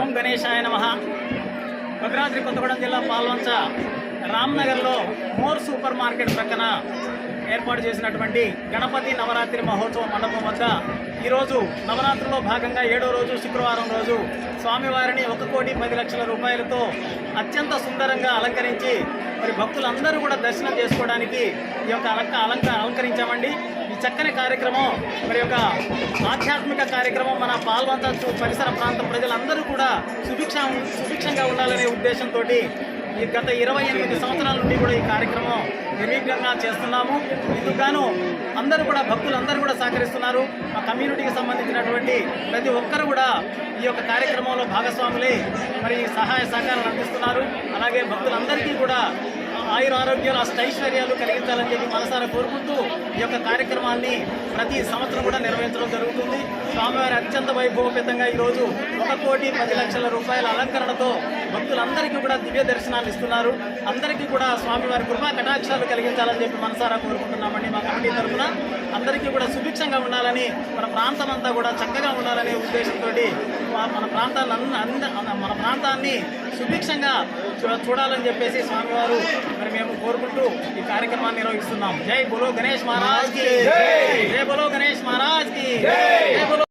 ఓం గణేశాయ నమః. భద్రాద్రి కొత్తగూడెం జిల్లా పాల్వంచ రామ్నగర్లో మోర్ సూపర్ మార్కెట్ ప్రక్కన ఏర్పాటు చేసినటువంటి గణపతి నవరాత్రి మహోత్సవ మండపం వద్ద ఈరోజు నవరాత్రిలో భాగంగా 7వ రోజు శుక్రవారం రోజు స్వామివారిని 1,10,00,000 రూపాయలతో అత్యంత సుందరంగా అలంకరించి మరి భక్తులందరూ కూడా దర్శనం చేసుకోవడానికి ఈ యొక్క అలంకరించామండి. ఈ చక్కని కార్యక్రమం మరి యొక్క ఆధ్యాత్మిక కార్యక్రమం మన పాల్వంచ పరిసర ప్రాంత ప్రజలందరూ కూడా సుభిక్షంగా ఉండాలనే ఉద్దేశంతో ఈ గత 28 సంవత్సరాల నుండి కూడా ఈ కార్యక్రమం నిర్విఘ్నంగా చేస్తున్నాము. ఇందుకు గాను భక్తులందరూ కూడా సహకరిస్తున్నారు. మా కమ్యూనిటీకి సంబంధించినటువంటి ప్రతి ఒక్కరు కూడా ఈ యొక్క కార్యక్రమంలో భాగస్వాములై మరి సహాయ సహకారాలు అందిస్తున్నారు. అలాగే భక్తులందరికీ కూడా ఆయురారోగ్యాలు అష్టైశ్వర్యాలు కలిగించాలని చెప్పి మనసారా కోరుకుంటూ ఈ యొక్క కార్యక్రమాన్ని ప్రతి సంవత్సరం కూడా నిర్వహించడం జరుగుతుంది. స్వామివారి అత్యంత వైభవపేతంగా ఈరోజు 1,10,00,000 రూపాయల అలంకరణతో భక్తులందరికీ కూడా దివ్య దర్శనాలు ఇస్తున్నారు. అందరికీ కూడా స్వామివారి కృపా కటాక్షాలు కలిగించాలని చెప్పి మనసారా కోరుకుంటున్నామండి. మా కమిటీ తరఫున అందరికీ కూడా సుభిక్షంగా ఉండాలని, మన ప్రాంతం అంతా కూడా చక్కగా ఉండాలనే ఉద్దేశంతో మన ప్రాంతాన్ని సుభిక్షంగా చూడాలని చెప్పేసి స్వామివారు మరి మేము కోరుకుంటూ ఈ కార్యక్రమాన్ని నిర్వహిస్తున్నాం. జై బోలో గణేష్ మహారాజ్ కి, జై బోలో గణేష్ మహారాజ్ కి, జై బోలో.